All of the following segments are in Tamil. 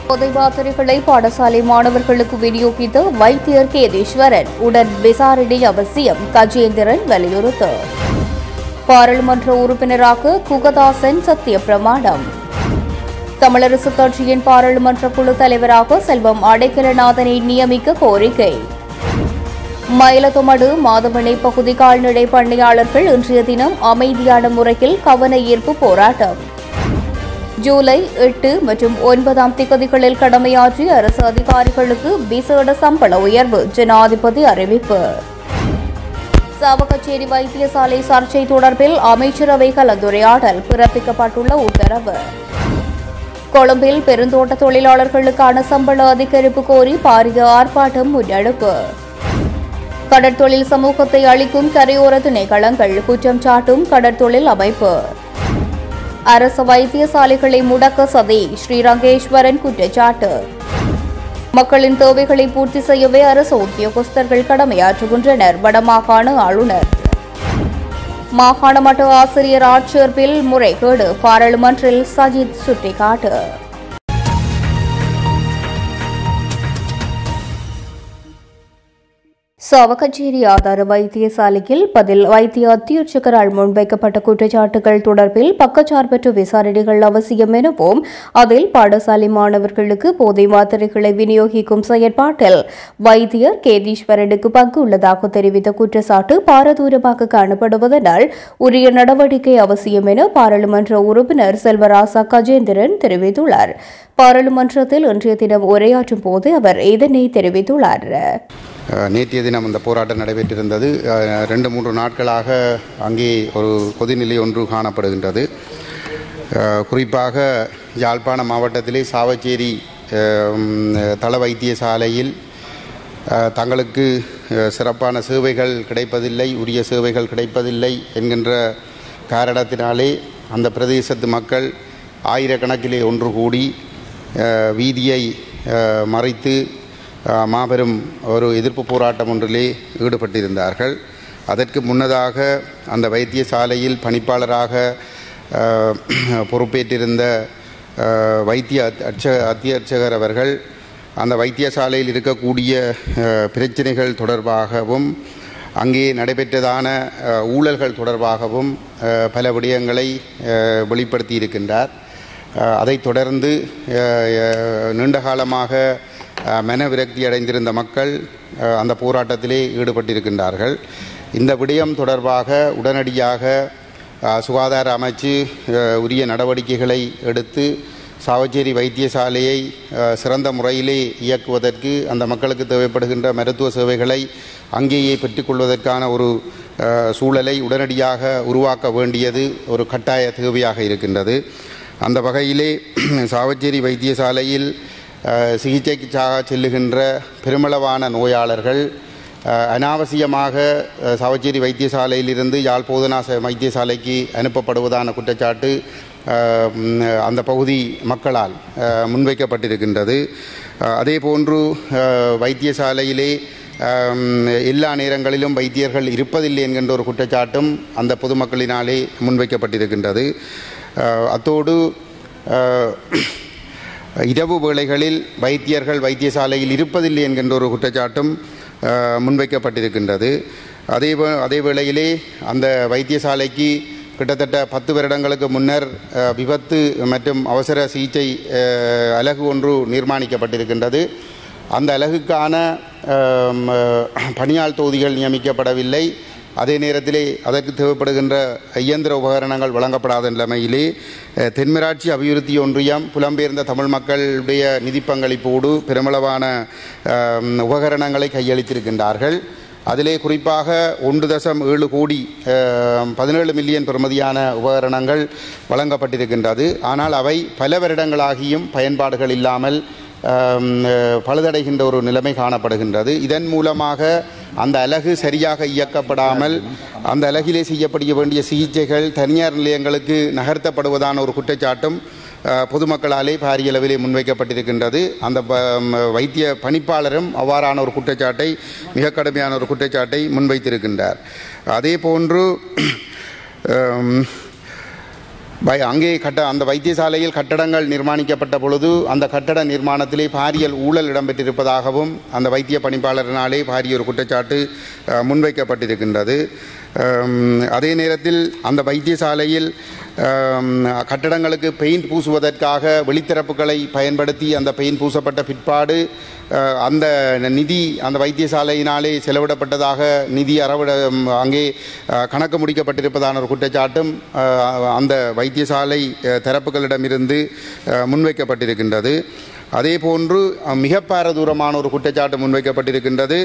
போதை மாத்திரைகளை பாடசாலை மாணவர்களுக்கு விநியோகித்த வைத்தியர் கேதீஸ்வரன் உடன் விசாரணை அவசியம், கஜேந்திரன் வலியுறுத்து. பாராளுமன்ற உறுப்பினராக குகதாசன் சத்திய பிரமாணம். தமிழரசு கட்சியின் பாராளுமன்ற குழு தலைவராக செல்வம் அடைக்கலநாதனை நியமிக்க கோரிக்கை. மயிலத்தமடு மாதமனை பகுதி கால்நடை பண்ணையாளர்கள் இன்றைய தினம் அமைதியான முறையில் கவன ஈர்ப்பு போராட்டம். ஜூலை 8 மற்றும் 9 திகதிகளில் கடமையாற்றிய அரசு அதிகாரிகளுக்கு விசேட சம்பள உயர்வு, ஜனாதிபதி அறிவிப்பு. சாவகச்சேரி வைத்தியசாலை சர்ச்சை தொடர்பில் அமைச்சரவை கலந்துரையாடல், பிறப்பிக்கப்பட்டுள்ள உத்தரவு. கொழும்பில் பெருந்தோட்ட தொழிலாளர்களுக்கான சம்பள அதிகரிப்பு கோரி பாரிய ஆர்ப்பாட்டம் முன்னெடுப்பு. கடற்தொழில் சமூகத்தை அளிக்கும் கரையோர திணைக்களங்கள் குற்றம் சாட்டும் கடற்தொழில் அமைப்பு. அரசு வைத்தியசாலைகளை முடக்க சதி, ஸ்ரீரங்கேஸ்வரன் குற்றச்சாட்டு. மக்களின் தேவைகளை பூர்த்தி செய்யவே அரசு உத்தியோகஸ்தர்கள் கடமையாற்றுகின்றனர், வடமாகாண ஆளுநர். மாகாண மட்ட ஆசிரியர் ஆட்சேர்ப்பில் முறைகேடு, பாராளுமன்றில் சஜித் சுட்டிக்காட்டு. சாவகச்சேரி ஆதார வைத்தியசாலையில் பதில் வைத்திய அத்தியட்சகரால் முன்வைக்கப்பட்ட குற்றச்சாட்டுகள் தொடர்பில் பக்கச்சார்பற்ற விசாரணைகள் அவசியம் எனவும், அதில் பாடசாலை மாணவர்களுக்கு போதை மாத்திரைகளை விநியோகிக்கும் செயற்பாட்டில் வைத்தியர் கேதீஸ்வரனுக்கு பங்கு உள்ளதாக தெரிவித்த குற்றச்சாட்டு பாரதூரமாக காணப்படுவதனால் உரிய நடவடிக்கை அவசியம் என பாராளுமன்ற உறுப்பினர் செல்வராசா கஜேந்திரன் தெரிவித்துள்ளார். பாராளுமன்றத்தில் இன்றைய தினம் உரையாற்றும் போது அவர் இதனை தெரிவித்துள்ளார். நேற்றைய தினம் அந்த போராட்டம் நடைபெற்றிருந்தது. 2-3 நாட்களாக அங்கே ஒரு கொதிநிலை ஒன்று காணப்படுகின்றது. குறிப்பாக யாழ்ப்பாண மாவட்டத்திலே சாவச்சேரி தள வைத்தியசாலையில் தங்களுக்கு சிறப்பான சேவைகள் கிடைப்பதில்லை, உரிய சேவைகள் கிடைப்பதில்லை என்கின்ற காரணத்தினாலே அந்த பிரதேசத்து மக்கள் ஆயிரக்கணக்கிலே ஒன்று கூடி வீதியை மறைத்து மாபெரும் ஒரு எதிர்ப்பு போராட்டம் ஒன்றிலே ஈடுபட்டிருந்தார்கள். அதற்கு முன்னதாக அந்த வைத்தியசாலையில் பணிப்பாளராக பொறுப்பேற்றிருந்த வைத்திய அத்தியட்சகர் அவர்கள் அந்த வைத்தியசாலையில் இருக்கக்கூடிய பிரச்சனைகள் தொடர்பாகவும் அங்கே நடைபெற்றதான ஊழல்கள் தொடர்பாகவும் பல விடயங்களை வெளிப்படுத்தி இருக்கின்றார். அதைத் தொடர்ந்து நீண்டகாலமாக மனவிரக்தி அடைந்திருந்த மக்கள் அந்த போராட்டத்திலே ஈடுபட்டிருக்கின்றார்கள். இந்த விடயம் தொடர்பாக உடனடியாக சுகாதார அமைச்சு உரிய நடவடிக்கைகளை எடுத்து சாவச்சேரி வைத்தியசாலையை சிறந்த முறையிலே இயக்குவதற்கு, அந்த மக்களுக்கு தேவைப்படுகின்ற மருத்துவ சேவைகளை அங்கேயே பெற்றுக்கொள்வதற்கான ஒரு சூழலை உடனடியாக உருவாக்க வேண்டியது ஒரு கட்டாய தேவையாக இருக்கின்றது. அந்த வகையிலே சாவச்சேரி வைத்தியசாலையில் சிகிச்சைக்காக செல்லுகின்ற பெருமளவான நோயாளர்கள் அனாவசியமாக சாவச்சேரி வைத்தியசாலையிலிருந்து யாழ் போதனா வைத்தியசாலைக்கு அனுப்பப்படுவதான குற்றச்சாட்டு அந்த பகுதி மக்களால் முன்வைக்கப்பட்டிருக்கின்றது. அதேபோன்று வைத்தியசாலையிலே எல்லா நேரங்களிலும் வைத்தியர்கள் இருப்பதில்லை என்கின்ற ஒரு குற்றச்சாட்டும் அந்த பொதுமக்களினாலே முன்வைக்கப்பட்டிருக்கின்றது. அத்தோடு இரவு வேளைகளில் வைத்தியர்கள் வைத்தியசாலையில் இருப்பதில்லை என்கின்ற ஒரு குற்றச்சாட்டும் முன்வைக்கப்பட்டிருக்கின்றது. அதே வேளையிலே அந்த வைத்தியசாலைக்கு கிட்டத்தட்ட 10 வருடங்களுக்கு முன்னர் விபத்து மற்றும் அவசர சிகிச்சை அலகு ஒன்று நிர்மாணிக்கப்பட்டிருக்கின்றது. அந்த அலகுக்கான பணியாள் தொகுதிகள் நியமிக்கப்படவில்லை. அதே நேரத்திலே அதற்கு தேவைப்படுகின்ற இயந்திர உபகரணங்கள் வழங்கப்படாத நிலைமையிலே தென்மராட்சி அபிவிருத்தி ஒன்றியம் புலம்பெயர்ந்த தமிழ் மக்களுடைய நிதி பங்களிப்போடு பெருமளவான உபகரணங்களை கையளித்திருக்கின்றார்கள். அதிலே குறிப்பாக 1.7 கோடி 17 மில்லியன் பெறுமதியான உபகரணங்கள் வழங்கப்பட்டிருக்கின்றது. ஆனால் அவை பல வருடங்களாகியும் பயன்பாடுகள் இல்லாமல் பழுதடைகின்ற ஒரு நிலைமை காணப்படுகின்றது. இதன் மூலமாக அந்த அலகு சரியாக இயக்கப்படாமல் அந்த அலகிலே செய்யப்பட வேண்டிய சிகிச்சைகள் தனியார் நிலையங்களுக்கு நகர்த்தப்படுவதான ஒரு குற்றச்சாட்டும் பொதுமக்களாலே பாரிய அளவிலே முன்வைக்கப்பட்டிருக்கின்றது. அந்த வைத்திய பணிப்பாளரும் அவ்வாறான ஒரு குற்றச்சாட்டை, மிக கடுமையான ஒரு குற்றச்சாட்டை முன்வைத்திருக்கின்றார். அதே போன்று அங்கே அந்த வைத்தியசாலையில் கட்டடங்கள் நிர்மாணிக்கப்பட்ட பொழுது அந்த கட்டட நிர்மாணத்திலே பாரியல் ஊழல் இடம்பெற்றிருப்பதாகவும் அந்த வைத்திய பணிப்பாளரினாலே பாரிய ஒரு குற்றச்சாட்டு முன்வைக்கப்பட்டிருக்கின்றது. அதே நேரத்தில் அந்த வைத்தியசாலையில் கட்டடங்களுக்கு பெயிண்ட் பூசுவதற்காக வெளித்திறப்புகளை பயன்படுத்தி அந்த பெயிண்ட் பூசப்பட்ட பிற்பாடு அந்த நிதி அந்த வைத்தியசாலையினாலே செலவிடப்பட்டதாக நிதி அங்கே கணக்கு முடிக்கப்பட்டிருப்பதான ஒரு குற்றச்சாட்டும் அந்த வைத்தியசாலை தரப்புகளிடமிருந்து முன்வைக்கப்பட்டிருக்கின்றது. அதே போன்று மிக பாரதூரமான ஒரு குற்றச்சாட்டு முன்வைக்கப்பட்டிருக்கின்றது.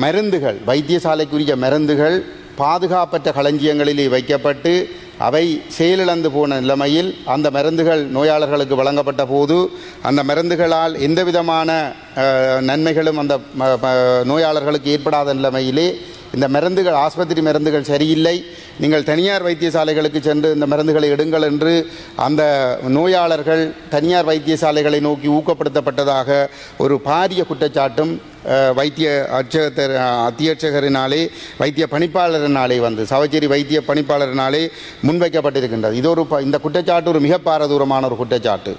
மருந்துகள், வைத்தியசாலைக்குரிய மருந்துகள் பாதுகாப்பற்ற களஞ்சியங்களிலே வைக்கப்பட்டு அவை செயலிழந்து போன நிலைமையில் அந்த மருந்துகள் நோயாளர்களுக்கு வழங்கப்பட்ட போது அந்த மருந்துகளால் எந்தவிதமான நன்மைகளும் அந்த நோயாளர்களுக்கு ஏற்படாத நிலைமையிலே இந்த மருந்துகள், ஆஸ்பத்திரி மருந்துகள் சரியில்லை, நீங்கள் தனியார் வைத்தியசாலைகளுக்கு சென்று இந்த மருந்துகளை எடுங்கள் என்று அந்த நோயாளர்கள் தனியார் வைத்தியசாலைகளை நோக்கி ஊக்கப்படுத்தப்பட்டதாக ஒரு பாரிய குற்றச்சாட்டும் வைத்திய அத்தியட்சகரினாலே வைத்திய பணிப்பாளரினாலே சவச்சேரி வைத்திய பணிப்பாளரினாலே முன்வைக்கப்பட்டிருக்கின்றது. இந்த குற்றச்சாட்டு ஒரு மிக பாரதூரமான ஒரு குற்றச்சாட்டு.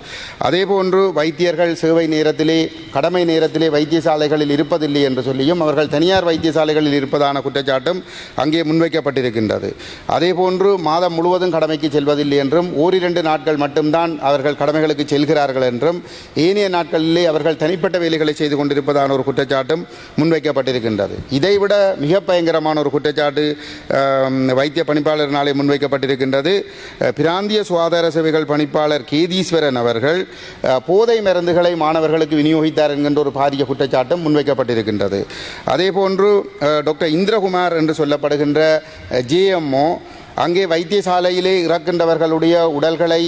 அதே போன்று வைத்தியர்கள் சேவை நேரத்திலே கடமை நேரத்திலே வைத்தியசாலைகளில் இருப்பதில்லை என்று சொல்லியும் அவர்கள் தனியார் வைத்தியசாலைகளில் இருப்பதான குற்றச்சாட்டும் அங்கே முன்வைக்கப்பட்டிருக்கின்றது. அதே போன்று மாதம் முழுவதும் கடமைக்கு செல்வதில்லை என்றும் ஓரிரண்டு நாட்கள் மட்டும்தான் அவர்கள் கடமைகளுக்கு செல்கிறார்கள் என்றும் ஏனைய நாட்களிலே அவர்கள் தனிப்பட்ட வேலைகளை செய்து கொண்டிருப்பதான ஒரு குற்றச்சாட்டும் முன்வைக்கப்பட்டிருக்கின்றது. இதைவிட மிக பயங்கரமான ஒரு குற்றச்சாட்டு வைத்திய பணிப்பாளரினாலே முன்வைக்கப்பட்டிருக்கின்றது. பிராந்திய சுகாதார சேவைகள் பணிப்பாளர் கேதீஸ்வரன் அவர்கள் போதை மருந்துகளை மாணவர்களுக்கு விநியோகித்தார் என்கின்ற ஒரு பாரிய குற்றச்சாட்டும் முன்வைக்கப்பட்டிருக்கின்றது. அதே போன்று டாக்டர் இந்திரகுமார் என்று சொல்லப்படுகின்ற ஜேஎம்ஓ அங்கே வைத்தியசாலையிலே இறக்கின்றவர்களுடைய உடல்களை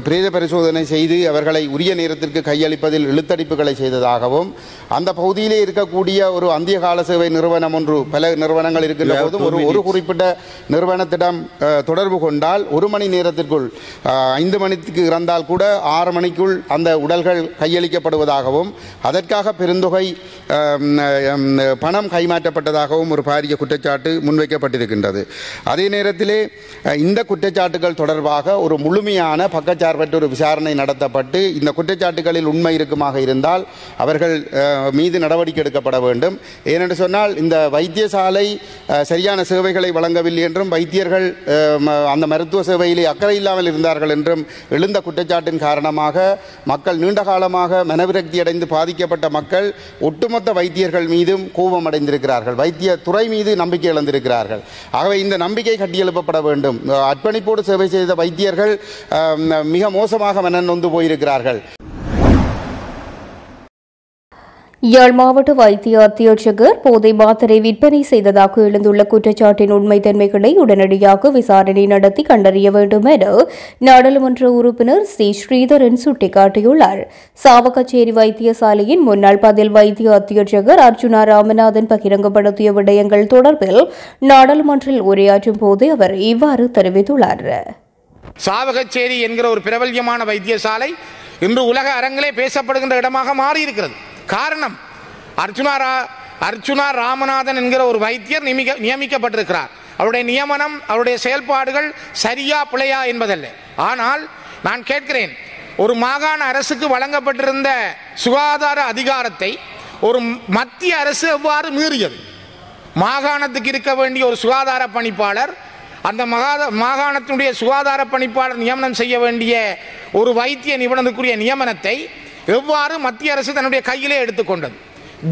பிரேத பரிசோதனை செய்து அவர்களை உரிய நேரத்திற்கு கையளிப்பதில் இழுத்தடிப்புகளை செய்ததாகவும் அந்த பகுதியிலே இருக்கக்கூடிய ஒரு அந்திய கால சேவை நிறுவனம் ஒன்று, பல நிறுவனங்கள் இருக்கின்ற போதும் ஒரு குறிப்பிட்ட நிறுவனத்திடம் தொடர்பு கொண்டால் 1 மணி நேரத்திற்குள் 5 மணிக்கு இறந்தால் கூட 6 மணிக்குள் அந்த உடல்கள் கையளிக்கப்படுவதாகவும் அதற்காக பெருந்தொகை பணம் கைமாற்றப்பட்டதாகவும் ஒரு பாரிய குற்றச்சாட்டு முன்வைக்கப்பட்டிருக்கின்றது. அதே நேரத்திலே இந்த குற்றச்சாட்டுகள் தொடர்பாக ஒரு முழுமையான பக்கச்சார்பற்ற ஒரு விசாரணை நடத்தப்பட்டு இந்த குற்றச்சாட்டுகளில் உண்மை இருக்குமாக இருந்தால் அவர்கள் மீது நடவடிக்கை எடுக்கப்பட வேண்டும். ஏனென்று சொன்னால் இந்த வைத்தியசாலை சரியான சேவைகளை வழங்கவில்லை என்றும் வைத்தியர்கள் அந்த மருத்துவ சேவையிலே அக்கறை இல்லாமல் இருந்தார்கள் என்றும் எழுந்த குற்றச்சாட்டின் காரணமாக மக்கள் நீண்ட காலமாக மனவிரக்தி அடைந்து பாதிக்கப்பட்ட மக்கள் ஒட்டுமொத்த வைத்தியர்கள் மீதும் கோபம் அடைந்திருக்கிறார்கள், வைத்திய துறை மீது நம்பிக்கை இழந்திருக்கிறார்கள். ஆகவே இந்த நம்பிக்கை கட்டியெழுப்பப்பட வேண்டும். அர்ப்பணிப்போடு சேவை செய்த வைத்தியர்கள் மிக மோசமாக மனநொந்து போயிருக்கிறார்கள். யாழ் மாவட்ட வைத்திய அத்தியட்சகர் போதை மாத்திரை விற்பனை செய்ததாக எழுந்துள்ள குற்றச்சாட்டின் உண்மைத்தன்மைகளை உடனடியாக விசாரணை நடத்தி கண்டறிய வேண்டும் என நாடாளுமன்ற உறுப்பினர் சி ஸ்ரீதரன் சுட்டிக்காட்டியுள்ளார். சாவகச்சேரி வைத்தியசாலையின் முன்னாள் பதில் வைத்திய அத்தியட்சகர் அர்ஜுனா ராமநாதன் பகிரங்கப்படுத்திய விடயங்கள் தொடர்பில் நாடாளுமன்றில் உரையாற்றும் போது அவர் இவ்வாறு தெரிவித்துள்ளார். சாவகச்சேரி என்கிற ஒரு பிரபல்யமான வைத்தியசாலை இன்று உலக அரங்கிலே பேசப்படுகின்ற இடமாக மாறியிருக்கிறது. காரணம், அர்ஜுனா ராமநாதன் என்கிற ஒரு வைத்தியர் நியமிக்கப்பட்டிருக்கிறார். அவருடைய நியமனம், அவருடைய செயல்பாடுகள் சரியா பிழையா என்பதல்ல. ஆனால் நான் கேட்கிறேன், ஒரு மாகாண அரசுக்கு வழங்கப்பட்டிருந்த சுகாதார அதிகாரத்தை ஒரு மத்திய அரசு எவ்வாறு மீறியது? மாகாணத்துக்கு இருக்க வேண்டிய ஒரு சுகாதார பணிப்பாளர், அந்த மாகாணத்தினுடைய சுகாதார பணிப்பாளர் நியமனம் செய்ய வேண்டிய ஒரு வைத்திய நிபுணருக்குரிய நியமனத்தை எவ்வாறு மத்திய அரசு தன்னுடைய கையிலே எடுத்துக்கொண்டது?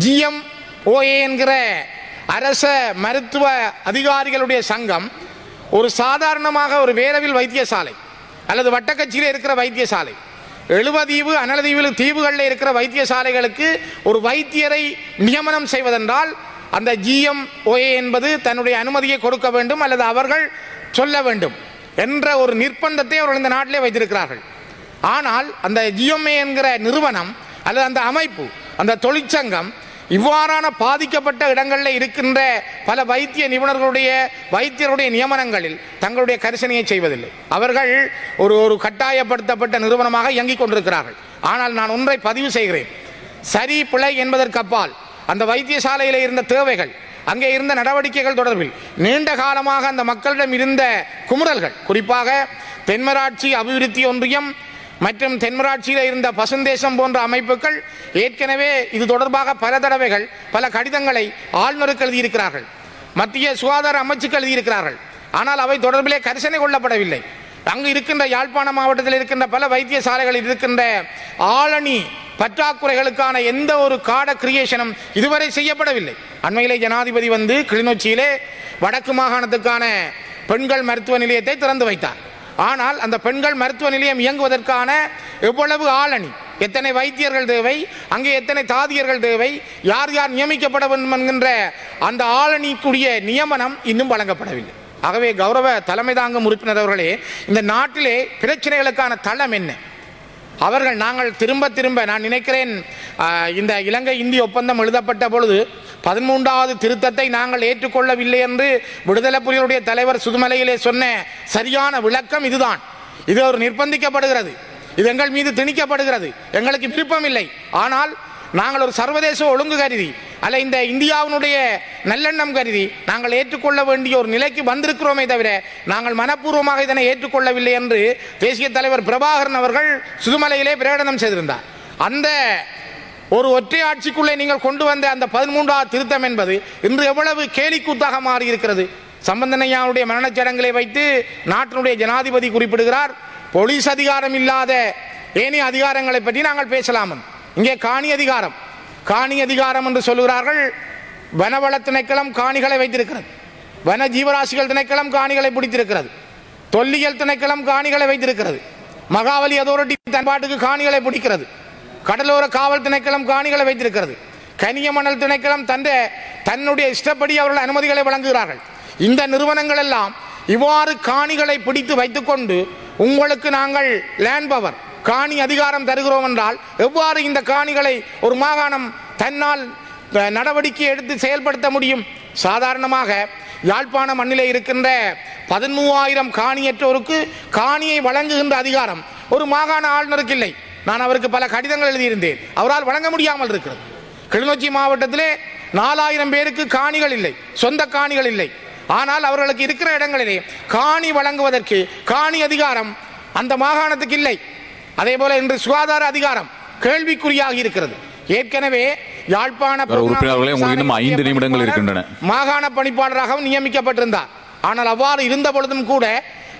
GMOA என்கிற அரச மருத்துவ அதிகாரிகளுடைய சங்கம் ஒரு சாதாரணமாக ஒரு வேரவில் வைத்தியசாலை அல்லது வட்டக்கட்சியில் இருக்கிற வைத்தியசாலை, எழுவதீவு அனலதீவு தீவுகளில் இருக்கிற வைத்தியசாலைகளுக்கு ஒரு வைத்தியரை நியமனம் செய்வதென்றால் அந்த GMOA என்பது தன்னுடைய அனுமதியை கொடுக்க வேண்டும் அல்லது அவர்கள் சொல்ல வேண்டும் என்ற ஒரு நிர்பந்தத்தை அவர்கள் இந்த நாட்டிலே வைத்திருக்கிறார்கள். ஆனால் அந்த GMOA என்கிற நிறுவனம் அல்லது அந்த அமைப்பு, அந்த தொழிற்சங்கம் இவ்வாறான பாதிக்கப்பட்ட இடங்களில் இருக்கின்ற பல வைத்திய நிபுணர்களுடைய வைத்தியருடைய நியமனங்களில் தங்களுடைய கரிசனையை செய்வதில்லை. அவர்கள் ஒரு கட்டாயப்படுத்தப்பட்ட நிறுவனமாக இயங்கிக் கொண்டிருக்கிறார்கள். ஆனால் நான் ஒன்றை பதிவு செய்கிறேன், சரி பிழை என்பதற்கு அப்பால் அந்த வைத்தியசாலையில் இருந்த தேவைகள், அங்கே இருந்த நடவடிக்கைகள் தொடர்பில் நீண்ட காலமாக அந்த மக்களிடம் இருந்த குமுறல்கள், குறிப்பாக தென்மராட்சி அபிவிருத்தி ஒன்றியம் மற்றும் தென்மராட்சியில் இருந்த பசுந்தேசம் போன்ற அமைப்புகள் ஏற்கனவே இது தொடர்பாக பல தடவைகள் பல கடிதங்களை ஆளுநருக்கு எழுதியிருக்கிறார்கள், மத்திய சுகாதார அமைச்சுக்கு எழுதியிருக்கிறார்கள். ஆனால் அவை தொடர்பிலே கரிசனை கொள்ளப்படவில்லை. அங்கு இருக்கின்ற யாழ்ப்பாண மாவட்டத்தில் இருக்கின்ற பல வைத்தியசாலைகளில் இருக்கின்ற ஆளணி பற்றாக்குறைகளுக்கான எந்த ஒரு கார்ட கிரியேஷனும் இதுவரை செய்யப்படவில்லை. அண்மையிலே ஜனாதிபதி வந்து கிளிநொச்சியிலே வடக்கு மாகாணத்துக்கான பெண்கள் மருத்துவ நிலையத்தை திறந்து வைத்தார். ஆனால் அந்த பெண்கள் மருத்துவ நிலையம் இயங்குவதற்கான எவ்வளவு ஆளணி, எத்தனை வைத்தியர்கள் தேவை, அங்கே எத்தனை தாதியர்கள் தேவை, யார் யார் நியமிக்கப்பட வேண்டும் என்கின்ற அந்த ஆளணிக்குரிய நியமனம் இன்னும் வழங்கப்படவில்லை. ஆகவே கௌரவ தலைமை தாங்கும் உறுப்பினர் அவர்களே, இந்த நாட்டிலே பிரச்சனைகளுக்கான தளம் என்ன? அவர்கள் நாங்கள் திரும்ப திரும்ப நான் நினைக்கிறேன் இந்த இலங்கை இந்திய ஒப்பந்தம் எழுதப்பட்ட பொழுது 13வது திருத்தத்தை நாங்கள் ஏற்றுக்கொள்ளவில்லை என்று விடுதலை புலிகளுடைய தலைவர் சுதுமலையிலே சொன்ன சரியான விளக்கம் இதுதான். இது ஒரு நிர்பந்திக்கப்படுகிறது, இது எங்கள் மீது திணிக்கப்படுகிறது, எங்களுக்கு விருப்பம் இல்லை. ஆனால் நாங்கள் ஒரு சர்வதேச ஒழுங்கு கருதி அல்ல இந்த இந்தியாவினுடைய நல்லெண்ணம் கருதி நாங்கள் ஏற்றுக்கொள்ள வேண்டிய ஒரு நிலைக்கு வந்திருக்கிறோமே தவிர நாங்கள் மனப்பூர்வமாக இதனை ஏற்றுக்கொள்ளவில்லை என்று தேசிய தலைவர் பிரபாகரன் அவர்கள் சுதுமலையிலே பிரகடனம் செய்திருந்தார். அந்த ஒரு ஒற்றை ஆட்சிக்குள்ளே நீங்கள் கொண்டு வந்த அந்த 13வது திருத்தம் என்பது இன்று எவ்வளவு கேலிக்கூத்தாக மாறி இருக்கிறது. சம்பந்தனையாவுடைய மரணச் சடங்களை வைத்து நாட்டினுடைய ஜனாதிபதி குறிப்பிடுகிறார், போலீஸ் அதிகாரம் இல்லாத ஏனைய அதிகாரங்களை பற்றி நாங்கள் பேசலாம். இங்கே காணி அதிகாரம் என்று சொல்லுகிறார்கள். வனவள திணைக்களம் காணிகளை வைத்திருக்கிறது, வன ஜீவராசிகள் திணைக்களம் காணிகளை பிடித்திருக்கிறது, தொல்லியல் திணைக்களம் காணிகளை வைத்திருக்கிறது, மகாவலி அதோரிட்டி தன்பாட்டுக்கு காணிகளை பிடிக்கிறது, கடலோர காவல் திணைக்களம் காணிகளை வைத்திருக்கிறது, கனியமணல் திணைக்களம் தன்னுடைய இஷ்டப்படி அவர்கள் அனுமதிகளை வழங்குகிறார்கள். இந்த நிறுவனங்கள் எல்லாம் இவ்வாறு காணிகளை பிடித்து வைத்துக்கொண்டு உங்களுக்கு நாங்கள் லேண்ட் பவர் காணி அதிகாரம் தருகிறோம் என்றால் எவ்வாறு இந்த காணிகளை ஒரு மாகாணம் தன்னால் நடவடிக்கை எடுத்து செயல்படுத்த முடியும்? சாதாரணமாக யாழ்ப்பாண மண்ணிலே இருக்கின்ற 13,000 காணியற்றோருக்கு காணியை வழங்குகின்ற அதிகாரம் ஒரு மாகாண ஆளுநருக்கு இல்லை. நான் அவருக்கு பல கடிதங்கள் எழுதியிருந்தேன், அவரால் வழங்க முடியாமல் இருக்கிறது. கிளிநொச்சி மாவட்டத்திலே 4,000 பேருக்கு காணிகள் இல்லை, சொந்த காணிகள் இல்லை. ஆனால் அவர்களுக்கு இருக்கிற இடங்களிலே காணி வழங்குவதற்கு காணி அதிகாரம் அந்த மாகாணத்துக்கு இல்லை. அதே போல இன்று சுகாதார அதிகாரம் கேள்விக்குறியாக இருக்கிறது. ஏற்கனவே யாழ்ப்பாண மாகாண பணிப்பாளராகவும் நியமிக்கப்பட்டிருந்தார். ஆனால் அவ்வாறு இருந்த பொழுதும் கூட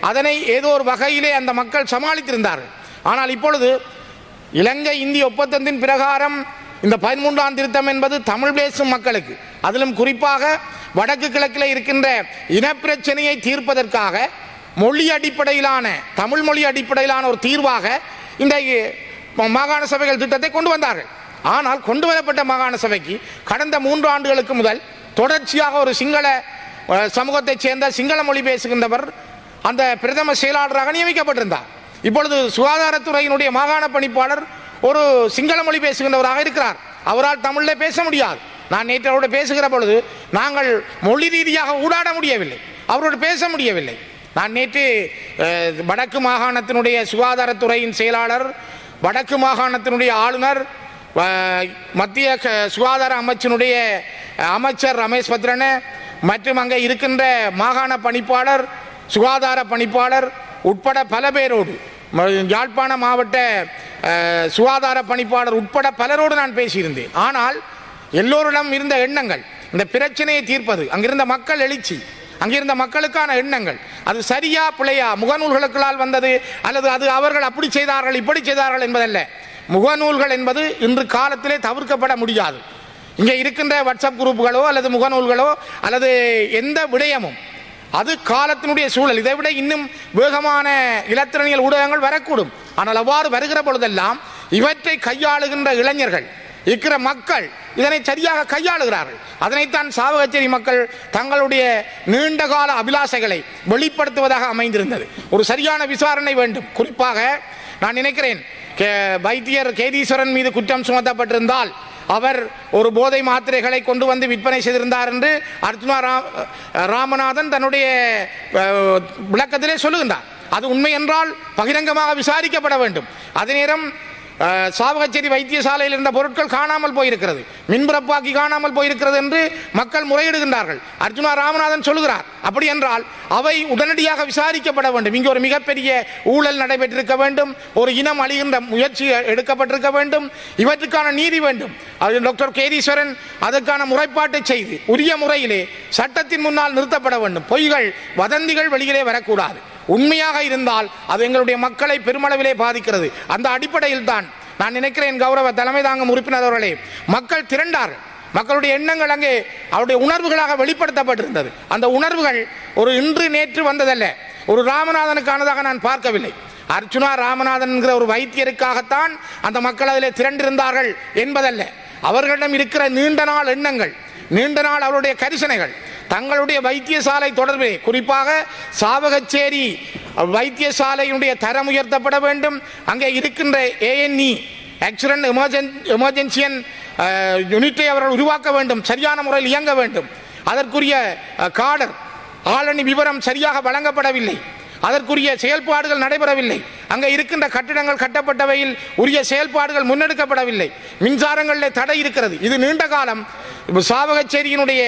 அதனை ஏதோ ஒரு வகையிலே அந்த மக்கள் சமாளித்திருந்தார்கள். ஆனால் இப்பொழுது இலங்கை இந்திய ஒப்பந்தத்தின் பிரகாரம் இந்த 13ஆம் திருத்தம் என்பது தமிழ் பேசும் மக்களுக்கு, அதிலும் குறிப்பாக வடக்கு கிழக்கில் இருக்கின்ற இனப்பிரச்சனையை தீர்ப்பதற்காக மொழி அடிப்படையிலான தமிழ் மொழி அடிப்படையிலான ஒரு தீர்வாக இந்த மாகாண சபைகள் திட்டத்தை கொண்டு வந்தார்கள். ஆனால் கொண்டு வரப்பட்ட மாகாண சபைக்கு கடந்த 3 ஆண்டுகளுக்கு முதல் தொடர்ச்சியாக ஒரு சிங்கள சமூகத்தைச் சேர்ந்த சிங்கள மொழி பேசுகின்றவர் அந்த பிரதம செயலாளராக நியமிக்கப்பட்டிருந்தார். இப்பொழுது சுகாதாரத்துறையினுடைய மாகாண பணிப்பாளர் ஒரு சிங்கள மொழி பேசுகின்றவராக இருக்கிறார். அவரால் தமிழில் பேச முடியாது. நான் நேற்று அவரோடு பேசுகிற பொழுது நாங்கள் மொழி ரீதியாக ஊடாட முடியவில்லை, அவரோடு பேச முடியவில்லை. நான் நேற்று வடக்கு மாகாணத்தினுடைய சுகாதாரத்துறையின் செயலாளர், வடக்கு மாகாணத்தினுடைய ஆளுநர், மத்திய சுகாதார அமைச்சினுடைய அமைச்சர் ரமேஷ் பத்ரன மற்றும் அங்கே இருக்கின்ற மாகாண பணிப்பாளர், சுகாதார பணிப்பாளர் உட்பட பல பேரோடு, யாழ்ப்பாண மாவட்ட சுகாதார பணிப்பாளர் உட்பட பலரோடு நான் பேசியிருந்தேன். ஆனால் எல்லோரிடம் இருந்த எண்ணங்கள், இந்த பிரச்சனையை தீர்ப்பது, அங்கிருந்த மக்கள் எழுச்சி, அங்கிருந்த மக்களுக்கான எண்ணங்கள், அது சரியா பிழையா, முகநூல்களுக்களால் வந்தது அல்லது அது அவர்கள் அப்படி செய்தார்கள் இப்படி செய்தார்கள் என்பதல்ல. முகநூல்கள் என்பது இன்று காலத்திலே தவிர்க்கப்பட முடியாது. இங்கே இருக்கின்ற வாட்ஸ்அப் குரூப்புகளோ அல்லது முகநூல்களோ அல்லது எந்த விடயமும் அது காலத்தினுடைய சூழல். இதை விட இன்னும் வேகமான இலத்திரனியல் ஊடகங்கள் வரக்கூடும். ஆனால் அவ்வாறு வருகிற பொழுதெல்லாம் இவற்றை கையாளுகின்ற இளைஞர்கள், இருக்கிற மக்கள் இதனை சரியாக கையாளுகிறார்கள். அதனைத்தான் சாவகச்சேரி மக்கள் தங்களுடைய நீண்டகால அபிலாசைகளை வெளிப்படுத்துவதாக அமைந்திருந்தது. ஒரு சரியான விசாரணை வேண்டும். குறிப்பாக நான் நினைக்கிறேன் வைத்தியர் கேதீஸ்வரன் மீது குற்றம் சுமத்தப்பட்டிருந்தால் அவர் ஒரு போதை மாத்திரைகளை கொண்டு வந்து விற்பனை செய்திருந்தார் என்று அர்ஜுனா ராமநாதன் தன்னுடைய விளக்கத்திலே சொல்லுகின்றார். அது உண்மை என்றால் பகிரங்கமாக விசாரிக்கப்பட வேண்டும். அதே நேரம் சாவகச்சேரி வைத்தியசாலையில் இருந்த பொருட்கள் காணாமல் போயிருக்கிறது, மின்பிறப்பாக்கி காணாமல் போயிருக்கிறது என்று மக்கள் முறையிடுகின்றார்கள். அர்ஜுனா ராமநாதன் சொல்லுகிறார், அப்படி என்றால் அவை உடனடியாக விசாரிக்கப்பட வேண்டும். இங்கே ஒரு மிகப்பெரிய ஊழல் நடைபெற்றிருக்க வேண்டும், ஒரு இனம் அழிகின்ற முயற்சி எடுக்கப்பட்டிருக்க வேண்டும், இவற்றுக்கான நீதி வேண்டும். டாக்டர் கேதீஸ்வரன் அதற்கான முறைப்பாட்டை செய்து உரிய முறையிலே சட்டத்தின் முன்னால் நிறுத்தப்பட வேண்டும். பொய்கள் வதந்திகள் வெளியிலே வரக்கூடாது. உண்மையாக இருந்தால் அது எங்களுடைய மக்களை பெருமளவிலே பாதிக்கிறது. அந்த அடிப்படையில் தான் நான் நினைக்கிறேன் கௌரவ தலைமை தாங்கும் உறுப்பினர் அவர்களே, மக்கள் திரண்டார்கள். மக்களுடைய எண்ணங்கள் அங்கே அவருடைய உணர்வுகளாக வெளிப்படுத்தப்பட்டிருந்தது. அந்த உணர்வுகள் ஒரு இன்று நேற்று வந்ததல்ல, ஒரு ராமநாதனுக்கானதாக நான் பார்க்கவில்லை. அர்ச்சுனா ராமநாதன் என்கிற ஒரு வைத்தியருக்காகத்தான் அந்த மக்கள் அதிலே திரண்டிருந்தார்கள் என்பதல்ல. அவர்களிடம் இருக்கிற நீண்ட நாள் எண்ணங்கள், நீண்ட நாள் அவருடைய கரிசனைகள், தங்களுடைய வைத்தியசாலை தொடர்பிலே, குறிப்பாக சாவகச்சேரி வைத்தியசாலையினுடைய தரம் உயர்த்தப்பட வேண்டும். அங்கே இருக்கின்ற ANE ஆக்சிடென்ட் எமர்ஜென்சியன் யூனிட்டை அவர்கள் உருவாக்க வேண்டும், சரியான முறையில் இயங்க வேண்டும். அதற்குரிய காடர் ஆளணி விவரம் சரியாக வழங்கப்படவில்லை, அதற்குரிய செயல்பாடுகள் நடைபெறவில்லை. அங்கே இருக்கின்ற கட்டிடங்கள் கட்டப்பட்டவையில் உரிய செயல்பாடுகள் முன்னெடுக்கப்படவில்லை. மின்சாரங்களில் தடை இருக்கிறது. இது நீண்ட காலம் சாவகச்சேரியினுடைய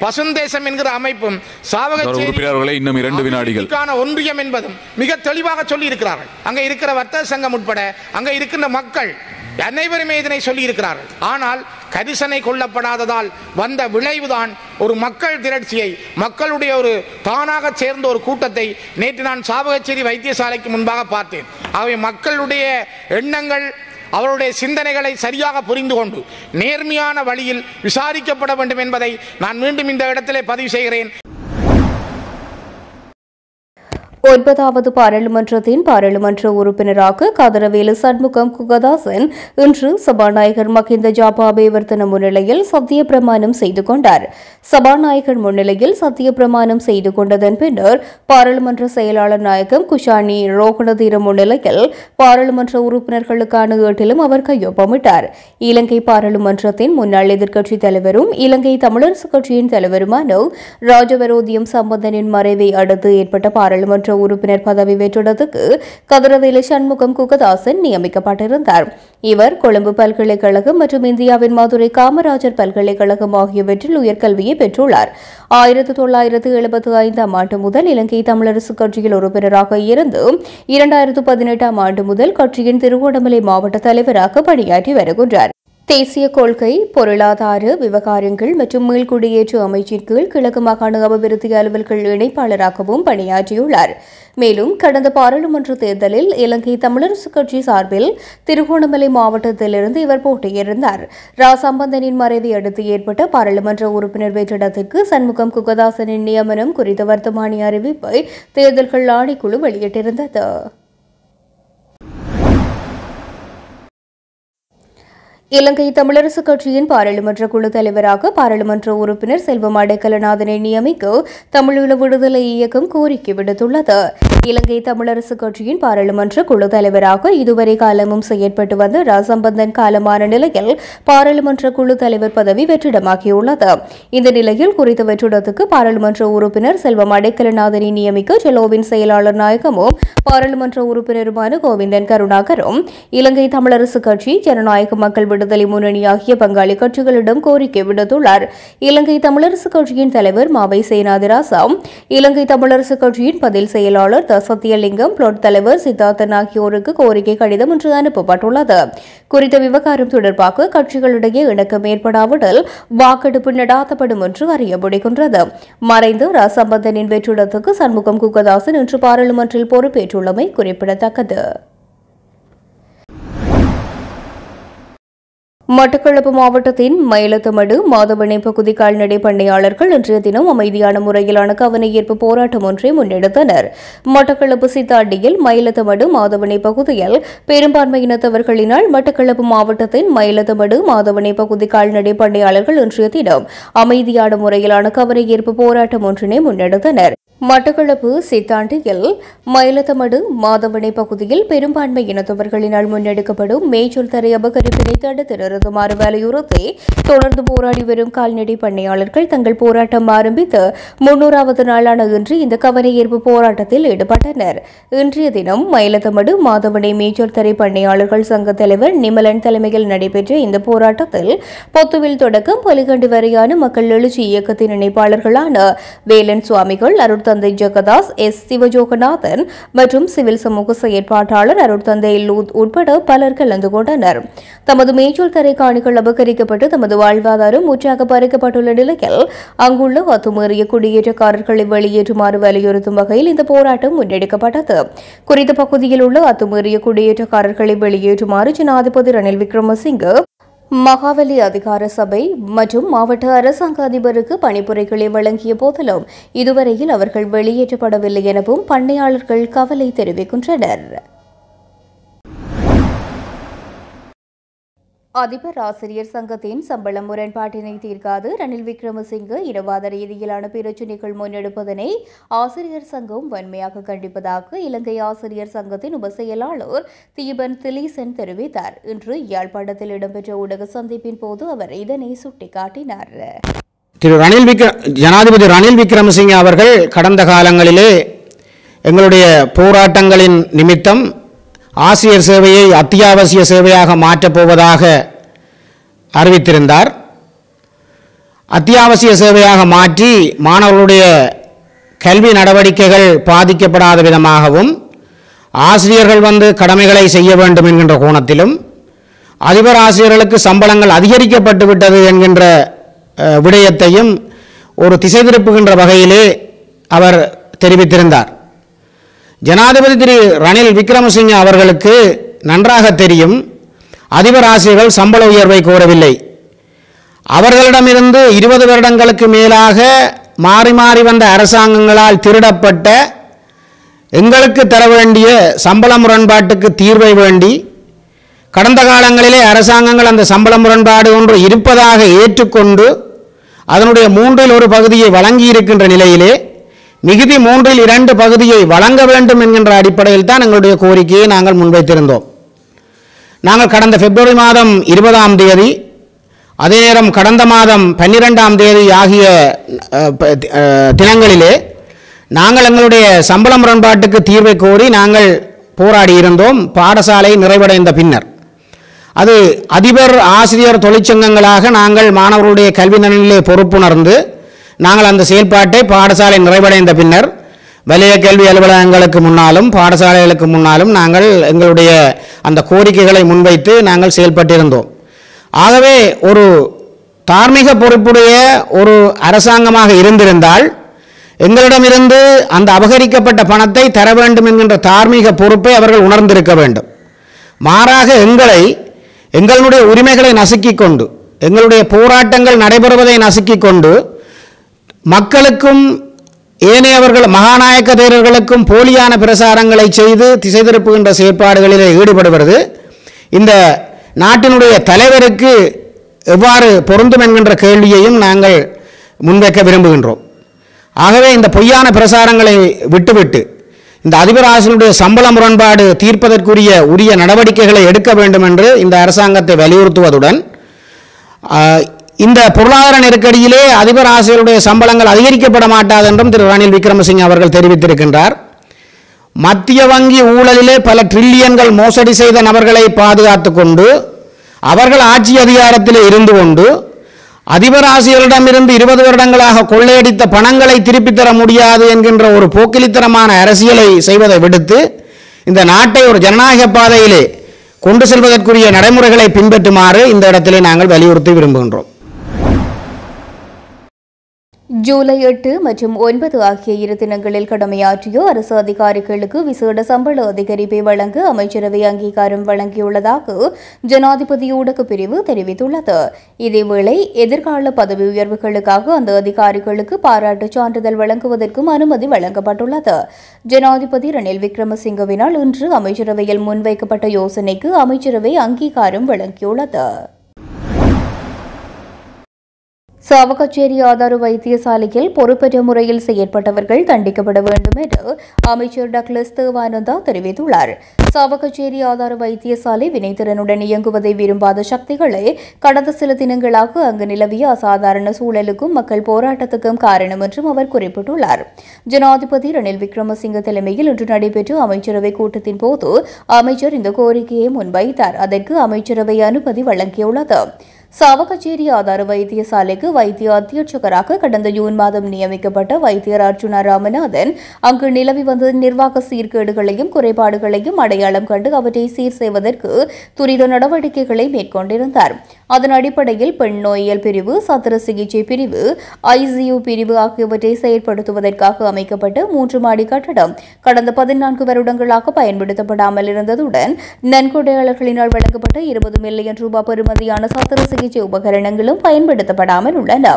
பசுந்தேசம் என்கிற அமைப்பும் சாவகச்சேரி இன்னும் 2 வினாடிகள் ஒன்றியம் என்பதும் மிக தெளிவாக சொல்லி இருக்கிறார்கள். அங்கே இருக்கிற வர்த்தக சங்கம் உட்பட அங்கே இருக்கின்ற மக்கள் அனைவருமே இதனை சொல்லி இருக்கிறார்கள். ஆனால் கரிசனை கொள்ளப்படாததால் வந்த விளைவுதான் ஒரு மக்கள் திரட்சியை, மக்களுடைய ஒரு தானாக சேர்ந்த ஒரு கூட்டத்தை நேற்று நான் சாவகச்சேரி வைத்தியசாலைக்கு முன்பாக பார்த்தேன். ஆகவே மக்களுடைய எண்ணங்கள், அவருடைய சிந்தனைகளை சரியாக புரிந்து கொண்டு நேர்மையான வழியில் விசாரிக்கப்பட வேண்டும் என்பதை நான் மீண்டும் இந்த இடத்திலே பதிவு செய்கிறேன். 9வது பாராளுமன்றத்தின் பாராளுமன்ற உறுப்பினராக கதிரவேலு சண்முகம் குகதாசன் இன்று சபாநாயகர் மஹிந்த ஜாபாபேவர்த்தன முன்னிலையில் சத்திய பிரமாணம் செய்து கொண்டார். சபாநாயகர் முன்னிலையில் சத்திய பிரமாணம் செய்து கொண்டதன் பின்னர் பாராளுமன்ற செயலாளர் நாயகம் குஷானி ரோகணதீர முன்னிலையில் பாராளுமன்ற உறுப்பினர்களுக்கான ஏட்டிலும் அவர் கையொப்பமிட்டார். இலங்கை பாராளுமன்றத்தின் முன்னாள் எதிர்க்கட்சித் தலைவரும் இலங்கை தமிழரசுக் கட்சியின் தலைவருமான ராஜவரோதியம் சம்பந்தனின் மறைவை அடுத்து ஏற்பட்ட பாராளுமன்ற உறுப்பினர் பதவி வெற்றிடத்துக்கு கதிரவேலு சண்முகம் குகதாசன் நியமிக்கப்பட்டிருந்தார். இவர் கொழும்பு பல்கலைக்கழகம் மற்றும் இந்தியாவின் மதுரை காமராஜர் பல்கலைக்கழகம் ஆகியவற்றில் உயர்கல்வியை பெற்றுள்ளார். 1975 ஆண்டு முதல் இலங்கை தமிழரசுக் கட்சியில் உறுப்பினராக இருந்து 2018 ஆண்டு முதல் கட்சியின் திருகோணமலை மாவட்ட தலைவராக பணியாற்றி வருகின்றார். தேசிய கொள்கை, பொருளாதார விவகாரங்கள் மற்றும் மீள்குடியேற்ற அமைச்சின் கீழ் கிழக்கு மாகாண அபிவிருத்தி அலுவல்கள் இணைப்பாளராகவும் பணியாற்றியுள்ளார். மேலும் கடந்த பாராளுமன்ற தேர்தலில் இலங்கை தமிழரசுக் கட்சி சார்பில் திருகோணமலை மாவட்டத்திலிருந்து இவர் போட்டியிருந்தார். சம்பந்தனின் மறைவை அடுத்து ஏற்பட்ட பாராளுமன்ற உறுப்பினர் வெற்றிடத்திற்கு சண்முகம் குகதாசனின் நியமனம் குறித்த வர்த்தமானி அறிவிப்பை தேர்தல்கள் ஆணைக்குழு வெளியிட்டிருந்தது. இலங்கை தமிழரசுக் கட்சியின் பாராளுமன்ற குழு தலைவராக பாராளுமன்ற உறுப்பினர் செல்வம் அடைக்கலநாதனை நியமிக்க தமிழீழ விடுதலை இயக்கம் கோரிக்கை விடுத்துள்ளது. இலங்கை தமிழரசுக் கட்சியின் பாராளுமன்ற குழு தலைவராக இதுவரை காலமும் செயற்பட்டு வந்த ராசம்பந்தன் காலமான நிலையில் பாராளுமன்ற குழு தலைவர் பதவி வெற்றிடமாகியுள்ளது. இந்த நிலையில் குறித்த வெற்றிடத்துக்கு பாராளுமன்ற உறுப்பினர் செல்வம் அடைக்கலநாதனை நியமிக்க செலோவின் செயலாளர் நாயகமும் பாராளுமன்ற உறுப்பினருமான கோவிந்தன் கருணாகரும் இலங்கை தமிழரசுக் கட்சி, ஜனநாயக மக்கள் விடுதலை முன்னணி ஆகிய பங்காளி கட்சிகளிடம் கோரிக்கை விடுத்துள்ளார். இலங்கை தமிழரசுக் கட்சியின் தலைவர் மாவை சேனாதிராசா, இலங்கை தமிழரசுக் கட்சியின் பதில் செயலாளர் சத்தியலிங்கம், பிளாட் தலைவர் சித்தார்த்தன் ஆகியோருக்கு கோரிக்கை கடிதம் இன்று அனுப்பப்பட்டுள்ளது. குறித்த விவகாரம் தொடர்பாக கட்சிகளிடையே இணக்கம் ஏற்படாவிட்டால் வாக்கெடுப்பு நடாத்தப்படும் என்று அறியப்படுகின்றது. மறைந்த ராசம்பந்தனின் வெற்றிடத்துக்கு சண்முகம் குகதாசன் இன்று பாராளுமன்றில் பொறுப்பேற்றுள்ளமை குறிப்பிடத்தக்கது. மட்டக்களப்பு மாவட்டத்தின் மயிலத்தமடு மாதவனை பகுதி கால்நடை பண்ணையாளர்கள் இன்றைய தினம் அமைதியான முறையிலான கவனஈர்ப்பு போராட்டம் ஒன்றை முன்னெடுத்தனர். மட்டக்களப்பு சித்தாண்டியில் மயிலத்தமடு மாதவனை பகுதியில் பெரும்பான்மையினத்தவர்களினால் மட்டக்களப்பு மாவட்டத்தின் மயிலத்தமடு மாதவனை பகுதி கால்நடை பண்ணையாளர்கள் இன்றைய தினம் அமைதியான முறையிலான கவனஈர்ப்பு போராட்டம் ஒன்றினை முன்னெடுத்தனர். மட்டக்களப்பு சித்தாண்டியில் மயிலத்தமடு மாதவனை பகுதியில் பெரும்பான்மை இனத்தவர்களினால் முன்னெடுக்கப்படும் மேய்ச்சல் தரை அபகரிப்பினை தடுத்து நிறுத்துமாறு வலியுறுத்தி தொடர்ந்து போராடி வரும் கால்நடை பண்ணையாளர்கள் தங்கள் போராட்டம் ஆரம்பித்து 300வது நாளான இன்று இந்த கவனஈர்ப்பு போராட்டத்தில் ஈடுபட்டனர். இன்றைய தினம் மயிலத்தமடு மாதவனை மேய்ச்சல் தரை பண்ணையாளர்கள் சங்க தலைவர் நிமலன் தலைமையில் நடைபெற்ற இந்த போராட்டத்தில் பொத்துவில் தொடக்கம் பொலிகண்டி வரையான மக்கள் எழுச்சி இயக்கத்தின் இணைப்பாளர்களான வேலன் சுவாமிகள், அருட்தந்தை ஜெகதாஸ், எஸ் சிவஜோகநாதன் மற்றும் சிவில் சமூக செயற்பாட்டாளர் அருட்தந்தை லூத் உட்பட பலர் கலந்து கொண்டனர். தமது மேய்ச்சல் தரை காணிகள் அபகரிக்கப்பட்டு தமது வாழ்வாதாரம் முற்றாக பறிக்கப்பட்டுள்ள நிலையில் அங்குள்ள அத்துமீறிய குடியேற்றக்காரர்களை வெளியேற்றுமாறு வலியுறுத்தும் வகையில் இந்த போராட்டம் முன்னெடுக்கப்பட்டது. குறித்த பகுதியில் உள்ள அத்துமீறிய குடியேற்றக்காரர்களை வெளியேற்றுமாறு ஜனாதிபதி ரணில் விக்ரமசிங்கே மகாவலி அதிகார சபை மற்றும் மாவட்ட அரசாங்க அதிபருக்கு பணிப்புரைகளை வழங்கிய போதிலும் இதுவரையில் அவர்கள் வெளியேற்றப்படவில்லை எனவும் பண்ணையாளர்கள் கவலை தெரிவிக்கின்றனர். அதிபர் ஆசிரியர் சங்கத்தின் சம்பள முரண்பாட்டினை தீர்க்காது ரணில் விக்ரமசிங்கே இனவாத ரீதியிலான பிரச்சினைகள் முன்னெடுப்பதனை ஆசிரியர் சங்கம் வன்மையாக கண்டிப்பதாக இலங்கை ஆசிரியர் சங்கத்தின் உப செயலாளர் தீபன் திலீசன் தெரிவித்தார். இன்று யாழ்ப்பாணத்தில் இடம்பெற்ற ஊடக சந்திப்பின் போது அவர் இதனை சுட்டிக்காட்டினார். ஜனாதிபதி ரணில் விக்ரமசிங்கே அவர்கள் கடந்த காலங்களிலே எங்களுடைய போராட்டங்களின் நிமித்தம் ஆசிரியர் சேவையை அத்தியாவசிய சேவையாக மாற்றப் போவதாக அறிவித்திருந்தார். அத்தியாவசிய சேவையாக மாற்றி மாணவர்களுடைய கல்வி நடவடிக்கைகள் பாதிக்கப்படாத விதமாகவும் ஆசிரியர்கள் கடமைகளை செய்ய வேண்டும் என்கின்ற கோணத்திலும் அதிபர் ஆசிரியர்களுக்கு சம்பளங்கள் அதிகரிக்கப்பட்டு விட்டது என்கின்ற விடயத்தையும் ஒரு திசை திருப்புகின்ற வகையிலே அவர் தெரிவித்திருந்தார். ஜனாதிபதி திரு ரணில் விக்ரமசிங்கே அவர்களுக்கு நன்றாக தெரியும், அதிபர் ஆசிரியர்கள் சம்பள உயர்வை கோரவில்லை. அவர்களிடமிருந்து 20 வருடங்களுக்கு மேலாக மாறி மாறி வந்த அரசாங்கங்களால் திருடப்பட்ட எங்களுக்கு தர வேண்டிய சம்பள முரண்பாட்டுக்கு தீர்வை வேண்டி கடந்த காலங்களிலே அரசாங்கங்கள் அந்த சம்பள முரண்பாடு ஒன்று இருப்பதாக ஏற்றுக்கொண்டு அதனுடைய 1/3 பகுதியை வழங்கியிருக்கின்ற நிலையிலே மிகுதி 2/3 பகுதியை வழங்க வேண்டும் என்கின்ற அடிப்படையில் தான் எங்களுடைய கோரிக்கையை நாங்கள் முன்வைத்திருந்தோம். நாங்கள் கடந்த பிப்ரவரி மாதம் 20ஆம் தேதி, அதே நேரம் கடந்த மாதம் 12ஆம் தேதி ஆகிய தினங்களிலே நாங்கள் எங்களுடைய சம்பள முரண்பாட்டுக்கு தீர்வை கோரி நாங்கள் போராடியிருந்தோம். பாடசாலை நிறைவடைந்த பின்னர் அது அதிபர் ஆசிரியர் தொழிற்சங்கங்களாக நாங்கள் மாணவர்களுடைய கல்வி நலனிலே பொறுப்புணர்ந்து நாங்கள் அந்த செயல்பாட்டை பாடசாலை நிறைவடைந்த பின்னர் வலய கல்வி அலுவலகங்களுக்கு முன்னாலும் பாடசாலைகளுக்கு முன்னாலும் நாங்கள் எங்களுடைய அந்த கோரிக்கைகளை முன்வைத்து நாங்கள் செயல்பட்டிருந்தோம். ஆகவே ஒரு தார்மீக பொறுப்புடைய ஒரு அரசாங்கமாக இருந்திருந்தால் எங்களிடமிருந்து அந்த அபகரிக்கப்பட்ட பணத்தை தர வேண்டும் என்கின்ற தார்மீக பொறுப்பை அவர்கள் உணர்ந்திருக்க வேண்டும். மாறாக எங்களுடைய உரிமைகளை நசுக்கிக் கொண்டு எங்களுடைய போராட்டங்கள் நடைபெறுவதை நசுக்கிக் கொண்டு மக்களுக்கும் ஏனையவர்கள் மகாநாயக்க தேரர்களுக்கும் போலியான பிரசாரங்களை செய்து திசை திருப்புகின்ற செயற்பாடுகளில் ஈடுபடுவது இந்த நாட்டினுடைய தலைவருக்கு எவ்வாறு பொருந்தும் என்கின்ற கேள்வியையும் நாங்கள் முன்வைக்க விரும்புகின்றோம். ஆகவே இந்த பொய்யான பிரசாரங்களை விட்டுவிட்டு இந்த அதிபர் ஆசிரியருடைய சம்பள முரண்பாடு தீர்ப்பதற்குரிய உரிய நடவடிக்கைகளை எடுக்க வேண்டும் என்று இந்த அரசாங்கத்தை வலியுறுத்துவதுடன் இந்த பொருளாதார நெருக்கடியிலே அதிபர் ஆசிரியருடைய சம்பளங்கள் அதிகரிக்கப்பட மாட்டாது என்றும் திரு ரணில் விக்ரமசிங்கே அவர்கள் தெரிவித்திருக்கின்றார். மத்திய வங்கி ஊழலிலே பல டிரில்லியன்கள் மோசடி செய்த நபர்களை பாதுகாத்து கொண்டு அவர்கள் ஆட்சி அதிகாரத்திலே இருந்து கொண்டு அதிபர் ஆசிரியரிடமிருந்து 20 வருடங்களாக கொள்ளையடித்த பணங்களை திருப்பித் தர முடியாது என்கின்ற ஒரு போக்கிலித்தனமான அரசியலை செய்வதை விடுத்து இந்த நாட்டை ஒரு ஜனநாயக பாதையிலே கொண்டு செல்வதற்குரிய நடைமுறைகளை பின்பற்றுமாறு இந்த இடத்திலே நாங்கள் வலியுறுத்தி விரும்புகின்றோம். ஜூலை 8 மற்றும் 9 ஆகிய 2 தினங்களில் கடமையாற்றிய அரசு அதிகாரிகளுக்கு விசேட சம்பள அதிகரிப்பை வழங்க அமைச்சரவை அங்கீகாரம் வழங்கியுள்ளதாக ஜனாதிபதி ஊடக பிரிவு தெரிவித்துள்ளது. இதேவேளை எதிர்கால பதவி உயர்வுகளுக்காக அந்த அதிகாரிகளுக்கு பாராட்டுச் சான்றிதழ் வழங்குவதற்கும் அனுமதி வழங்கப்பட்டுள்ளது. ஜனாதிபதி ரணில் விக்ரமசிங்கவினால் இன்று அமைச்சரவையில் முன்வைக்கப்பட்ட யோசனைக்கு அமைச்சரவை அங்கீகாரம் வழங்கியுள்ளது. சாவகச்சேரி ஆதார வைத்தியசாலையில் பொறுப்பற்ற முறையில் செயற்பட்டவர்கள் தண்டிக்கப்பட வேண்டும் என்று அமைச்சர் டக்ளஸ் தேவானந்தா தெரிவித்துள்ளார். சாவகச்சேரி ஆதார வைத்தியசாலை வினைத்திறனுடன் இயங்குவதை விரும்பாத சக்திகளே கடந்த சில தினங்களாக அங்கு நிலவிய அசாதாரண சூழலுக்கும் மக்கள் போராட்டத்துக்கும் காரணம் என்றும் அவர் குறிப்பிட்டுள்ளார். ஜனாதிபதி ரணில் விக்ரமசிங்க தலைமையில் இன்று நடைபெற்ற அமைச்சரவை கூட்டத்தின் போது அமைச்சர் இந்த கோரிக்கையை முன்வைத்தார். அதற்கு அமைச்சரவை அனுமதி வழங்கியுள்ளது. சாவகச்சேரி ஆதார வைத்தியசாலைக்கு வைத்திய அத்தியட்சகராக கடந்த ஜூன் மாதம் நியமிக்கப்பட்ட வைத்தியர் அர்ஜுனா ராமநாதன் அங்கு நிலவி வந்த நிர்வாக சீர்கேடுகளையும் குறைபாடுகளையும் அடையாளம் கண்டு அவற்றை சீர் செய்வதற்கு துரித நடவடிக்கைகளை மேற்கொண்டிருந்தார். அதன் அடிப்படையில் பெண் நோயியல் பிரிவு, சத்திர சிகிச்சை பிரிவு, ஐசியு பிரிவு ஆகியவற்றை செயற்படுத்துவதற்காக அமைக்கப்பட்ட 3 மாடி கட்டடம் கடந்த 14 வருடங்களாக பயன்படுத்தப்படாமல் இருந்ததுடன் நன்கொடையாளர்களினால் வழங்கப்பட்ட 20 மில்லியன் ரூபாய் பெறுமதியான சத்திர சிகிச்சை உபகரணங்களும் பயன்படுத்தப்படாமல் உள்ளன.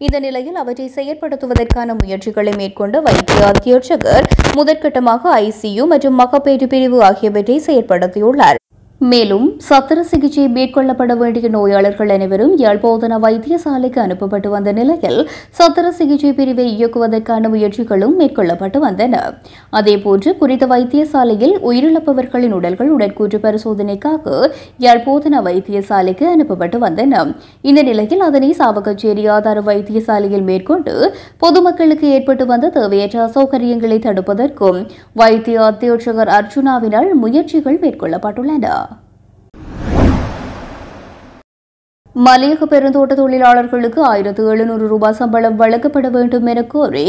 இந்த நிலையில் அவற்றை செயற்படுத்துவதற்கான முயற்சிகளை மேற்கொண்ட வைத்திய அத்தியட்சகர் முதற்கட்டமாக ஐசியு மற்றும் மகப்பேறு பிரிவு ஆகியவற்றை செயற்படுத்தியுள்ளார். மேலும் சத்திர சிகிச்சை மேற்கொள்ளப்பட வேண்டிய நோயாளர்கள் அனைவரும் யாழ்ப்பாண வைத்தியசாலைக்கு அனுப்பப்பட்டு வந்த நிலையில் சத்திர சிகிச்சை பிரிவை இயக்குவதற்கான முயற்சிகளும் மேற்கொள்ளப்பட்டு வந்தன. அதேபோன்று குறித்த வைத்தியசாலையில் உயிரிழப்பவர்களின் உடல்கள் உடற்கூற்று பரிசோதனைக்காக யாழ்ப்பாண வைத்தியசாலைக்கு அனுப்பப்பட்டு வந்தன. இந்த நிலையில் அதனை சாவகச்சேரி ஆதார வைத்தியசாலையில் மேற்கொண்டு பொதுமக்களுக்கு ஏற்பட்டு வந்த தேவையற்ற அசௌகரியங்களை தடுப்பதற்கும் வைத்திய அத்தியட்சகர் அர்ஜுனாவினால் முயற்சிகள் மேற்கொள்ளப்பட்டுள்ளன. மலையக பெருந்தோட்ட தொழிலாளர்களுக்கு 1700 ரூபாய் சம்பளம் வழங்கப்பட வேண்டும் என கோரி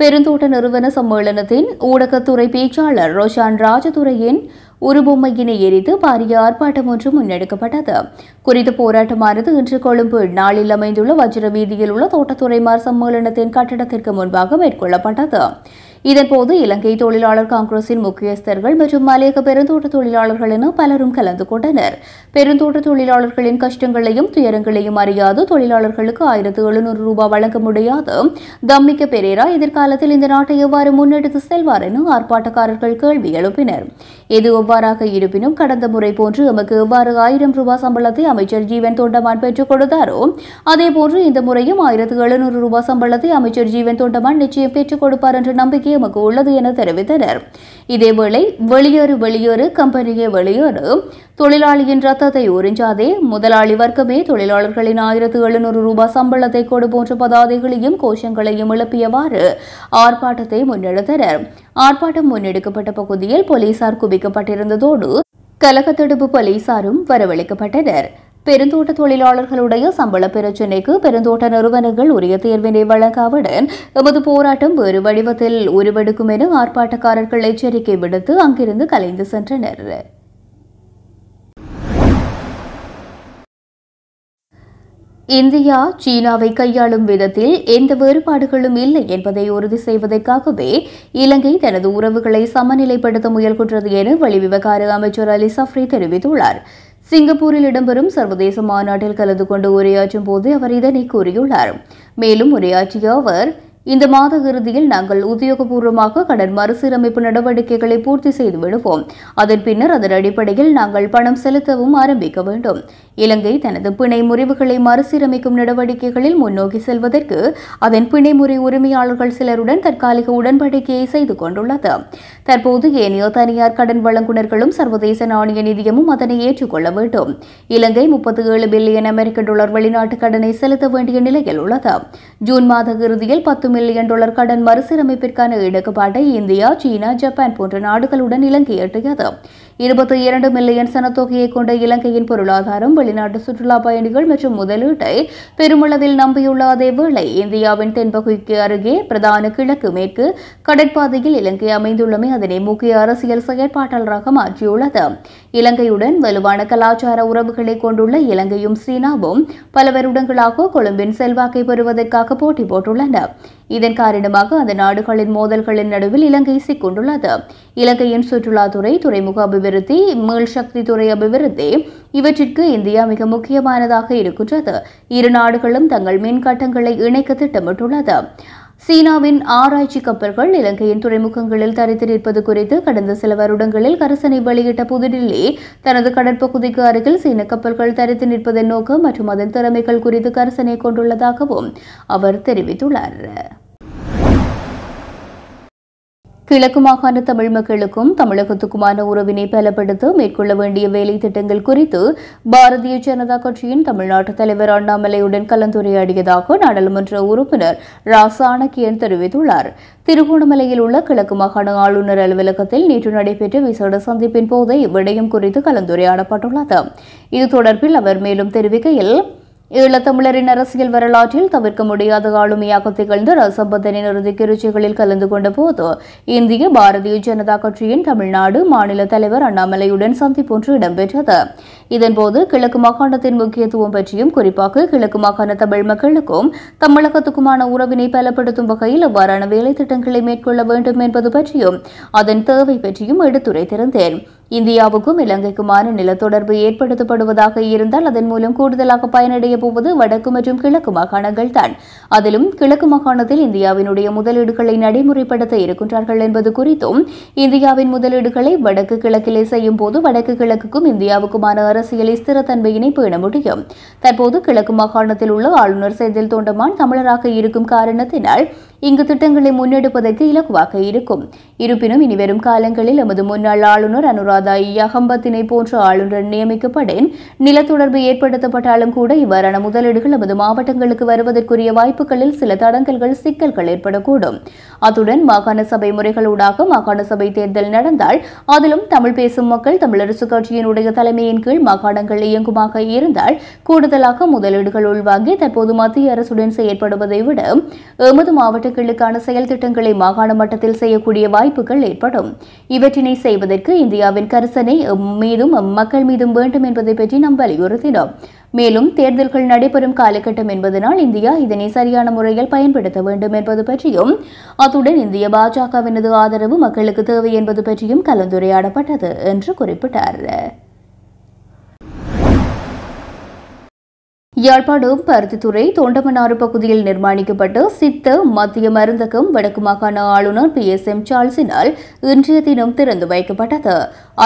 பெருந்தோட்ட நிறுவன சம்மேளனத்தின் ஊடகத்துறை பேச்சாளர் ரோஷான் ராஜதுரையின் உருபொம்மையினை எரித்து பாரிய ஆர்ப்பாட்டம் ஒன்று முன்னெடுக்கப்பட்டது. குறித்த போராட்டமானது இன்று கொழும்பு நாளில் அமைந்துள்ள வஜ்ர வீதியில் உள்ள தோட்டத்துறைமார் சம்மேளனத்தின் கட்டடத்திற்கு முன்பாக மேற்கொள்ளப்பட்டது. இதன்போது இலங்கை தொழிலாளர் காங்கிரசின் முக்கியஸ்தர்கள் மற்றும் மலையக பெருந்தோட்ட தொழிலாளர்கள் என பலரும் கலந்து கொண்டனர். பெருந்தோட்ட தொழிலாளர்களின் கஷ்டங்களையும் துயரங்களையும் அறியாது தொழிலாளர்களுக்கு 1700 ரூபாய் வழங்க முடியாது தம்மிக்க பெரேரா எதிர்காலத்தில் இந்த நாட்டை எவ்வாறு முன்னெடுத்து செல்வார் என ஆர்ப்பாட்டக்காரர்கள் கேள்வி எழுப்பினர். எது எவ்வாறாக இருப்பினும் கடந்த முறை போன்று எமக்கு எவ்வாறு 1000 ரூபாய் சம்பளத்தை அமைச்சர் ஜீவன் தொண்டமான் பெற்றுக் கொடுத்தாரோ அதேபோன்று இந்த முறையும் 1700 ரூபாய் சம்பளத்தை அமைச்சர் ஜீவன் தொண்டமான் நிச்சயம் பெற்றுக் கொடுப்பார் என்ற நம்பிக்கை எமக்கு உள்ளது என தெரிவித்தனர். இதேவேளை வெளியேறு கம்பெனியே வெளியேறு, தொழிலாளியின் ரத்தத்தை உறிஞ்சாதே, முதலாளி வர்க்கமே தொழிலாளர்களின் 1700 ரூபாய் சம்பளத்தை கொடு போன்ற பதாதைகளையும் கோஷங்களையும் எழுப்பியவாறு ஆர்ப்பாட்டத்தை முன்னெடுத்தனர். ஆர்ப்பாட்டம் முன்னெடுக்கப்பட்ட பகுதியில் போலீசார் குவிக்கப்பட்டிருந்ததோடு கலகத்தடுப்பு போலீசாரும் வரவழைக்கப்பட்டனர். பெருந்தோட்ட தொழிலாளர்களுடைய சம்பள பிரச்சினைக்கு பெருந்தோட்ட நிறுவனங்கள் உரிய தேர்வினை வழங்காவுடன் எமது போராட்டம் வேறு வடிவத்தில் உருவெடுக்கும் என ஆர்ப்பாட்டக்காரர்கள் எச்சரிக்கை விடுத்து அங்கிருந்து கலைந்து சென்றனர். இந்தியா சீனாவை கையாளும் விதத்தில் எந்த வேறுபாடுகளும் இல்லை என்பதை உறுதி செய்வதற்காகவே இலங்கை தனது உறவுகளை சமநிலைப்படுத்த முயல்கின்றது என வெளிவிவகார அமைச்சர் அலி சஃப்ரி தெரிவித்துள்ளார். சிங்கப்பூரில் இடம்பெறும் சர்வதேச மாநாட்டில் கலந்து கொண்டு உரையாற்றும் போது அவர் இதனை கூறியுள்ளார். மேலும் உரையாற்றிய அவர், இந்த மாத இறுதியில் நாங்கள் உத்தியோகபூர்வமாக கடன் மறுசீரமைப்பு நடவடிக்கைகளை பூர்த்தி செய்து விடுவோம். அதன் பின்னர் அதன் அடிப்படையில் நாங்கள் பணம் செலுத்தவும் ஆரம்பிக்க வேண்டும். இலங்கை தனது பிணை முறிவுகளை மறுசீரமைக்கும் நடவடிக்கைகளில் முன்னோக்கி செல்வதற்கு அதன் பிணை முறை உரிமையாளர்கள் சிலருடன் தற்காலிக உடன்படிக்கையை செய்து கொண்டுள்ளது. தற்போது ஏனைய தனியார் கடன் வழங்குநர்களும் சர்வதேச நாணய நிதியமும் அதனை ஏற்றுக்கொள்ள வேண்டும். இலங்கை 37 பில்லியன் அமெரிக்க டாலர் வெளிநாட்டு கடனை செலுத்த வேண்டிய நிலையில் உள்ளது. ஜூன் மாத இறுதியில் $10 மில்லியன் கடன் மறுசீரமைப்பிற்கான இணக்கப்பாட்டை இந்தியா, சீனா, ஜப்பான் போன்ற நாடுகளுடன் இலங்கை எட்டியது. 22 மில்லியன் சனத்தொகையை கொண்ட இலங்கையின் பொருளாதாரம் வெளிநாட்டு சுற்றுலா பயணிகள் மற்றும் முதலீட்டை பெருமளவில் நம்பியுள்ள அதேவேளை இந்தியாவின் தென்பகுதிக்கு அருகே பிரதான கிழக்கு மேற்கு கடற்பாதையில் இலங்கை அமைந்துள்ளமை அதனை முக்கிய அரசியல் செயற்பாட்டாளராக மாற்றியுள்ளது. இலங்கையுடன் வலுவான கலாச்சார உறவுகளை கொண்டுள்ள இலங்கையும் சீனாவும் பல வருடங்களாக கொழும்பின் செல்வாக்கை பெறுவதற்காக போட்டி போட்டுள்ளன. இதன் காரணமாக அந்த நாடுகளின் மோதல்களின் நடுவில் இலங்கை சிக்கொண்டுள்ளது. இலங்கையின் சுற்றுலாத்துறை, துறைமுக அபிவிருத்தி, மீள்சக்தி துறை அபிவிருத்தி இவற்றிற்கு இந்தியா மிக முக்கியமானதாக இருக்கின்றது. இரு நாடுகளும் தங்கள் மின் கட்டங்களை இணைக்க திட்டமிட்டுள்ளது. சீனாவின் ஆராய்ச்சி கப்பல்கள் இலங்கையின் துறைமுகங்களில் தரித்து நிற்பது குறித்து கடந்த சில வருடங்களில் கரிசனை வெளியிட்ட புதுடில்லி தனது கடற்பகுதிக்கு அருகில் சீன கப்பல்கள் தரித்து நிற்பதன் நோக்கம் மற்றும் அதன் திறமைகள் குறித்து கரிசனை கொண்டுள்ளதாகவும் அவர் தெரிவித்துள்ளார். கிழக்கு மாகாண தமிழ் மக்களுக்கும் தமிழகத்துக்குமான உறவினை பலப்படுத்த மேற்கொள்ள வேண்டிய வேலை திட்டங்கள் குறித்து பாரதிய ஜனதா கட்சியின் தமிழ்நாட்டு தலைவர் அண்ணாமலையுடன் கலந்துரையாடியதாக நாடாளுமன்ற உறுப்பினர் ரா சாணக்கியன் தெரிவித்துள்ளார். திருகோணமலையில் உள்ள கிழக்கு மாகாண ஆளுநர் அலுவலகத்தில் நேற்று நடைபெற்ற விசேட சந்திப்பின் போது இவ்விடயம் குறித்து கலந்துரையாடப்பட்டுள்ளது. இது தொடர்பில் அவர் மேலும் தெரிவிக்கையில், ஈழத்தமிழரின் அரசியல் வரலாற்றில் தவிர்க்க முடியாத ஆளுமையாக திகழ்ந்த ரசம்பந்தனின் இறுதி கிருச்சிகளில் கலந்து கொண்ட போது இந்திய பாரதிய ஜனதா கட்சியின் தமிழ்நாடு மாநில தலைவர் அண்ணாமலையுடன் சந்திப்பொன்று இடம்பெற்றது. இதன்போது கிழக்கு மாகாணத்தின் முக்கியத்துவம் பற்றியும் குறிப்பாக கிழக்கு மாகாண தமிழ் மக்களுக்கும் தமிழகத்துக்குமான உறவினை பலப்படுத்தும் வகையில் எவ்வாறான வேலை திட்டங்களை மேற்கொள்ள வேண்டும் என்பது பற்றியும் அதன் தேவை பற்றியும் எடுத்துரைத்திருந்தேன். இந்தியாவுக்கும் இலங்கைக்குமான நிலத்தொடர்பு ஏற்படுத்தப்படுவதாக இருந்தால் அதன் மூலம் கூடுதலாக பயனடைய போவது வடக்கு மற்றும் கிழக்கு மாகாணங்கள் தான். அதிலும் கிழக்கு மாகாணத்தில் இந்தியாவினுடைய முதலீடுகளை நடைமுறைப்படுத்த இருக்கின்றார்கள் என்பது குறித்தும் இந்தியாவின் முதலீடுகளை வடக்கு கிழக்கிலே செய்யும் போது வடக்கு கிழக்குக்கும் இந்தியாவுக்குமான அரசியல் ஸ்திரத்தன்மையினை பேண முடியும். தற்போது கிழக்கு மாகாணத்தில் உள்ள ஆளுநர் செந்தில் தொண்டமான் தமிழராக இருக்கும் காரணத்தினால் இங்கு திட்டங்களை முன்னெடுப்பதற்கு இலகுவாக இருக்கும். இருப்பினும் இனிவரும் காலங்களில் எமது முன்னாள் ஆளுநர் அனுராதா யகம்பத்தினை போன்ற ஆளுநர் நியமிக்கப்படேன் நிலத்தொடர்பு ஏற்படுத்தப்பட்டாலும் கூட இவ்வாறான முதலீடுகள் எமது மாவட்டங்களுக்கு வருவதற்குரிய வாய்ப்புகளில் சில தடங்கல்கள் சிக்கல்கள் ஏற்படக்கூடும். அத்துடன் மாகாண சபை முறைகளூடாக மாகாண சபை தேர்தல் நடந்தால் அதிலும் தமிழ் பேசும் மக்கள் தமிழரசு கட்சியினுடைய தலைமையின் கீழ் மாகாணங்கள் இயங்குமாக இருந்தால் கூடுதலாக முதலீடுகள் உள்வாங்கி தற்போது மத்திய அரசுடன் செயற்படுவதை விட எமது மாவட்டங்களுக்கான செயல் திட்டங்களை மாகாண மட்டத்தில் செய்யக்கூடிய வாய்ப்புகள் ஏற்படும். இவற்றினை செய்வதற்கு இந்தியாவின் கரிசனை மீதும் மக்கள் மீதும் வேண்டும் என்பதை பற்றி நாம் வலியுறுத்தினோம். மேலும் தேர்தல்கள் நடைபெறும் காலகட்டம் என்பதனால் இந்தியா இதனை சரியான முறையில் பயன்படுத்த வேண்டும் என்பது பற்றியும் அத்துடன் இந்திய பாஜகவினது ஆதரவு மக்களுக்கு தேவை என்பது பற்றியும் கலந்துரையாடப்பட்டது என்று குறிப்பிட்டார். யாழ்ப்பாணம் பருத்தித்துறை தொண்டமனாறு பகுதியில் நிர்மாணிக்கப்பட்ட சித்த மத்திய மருந்தகம் வடக்கு மாகாண ஆளுநர் PSM சார்ல்ஸினால் இன்றைய தினம் திறந்து வைக்கப்பட்டது.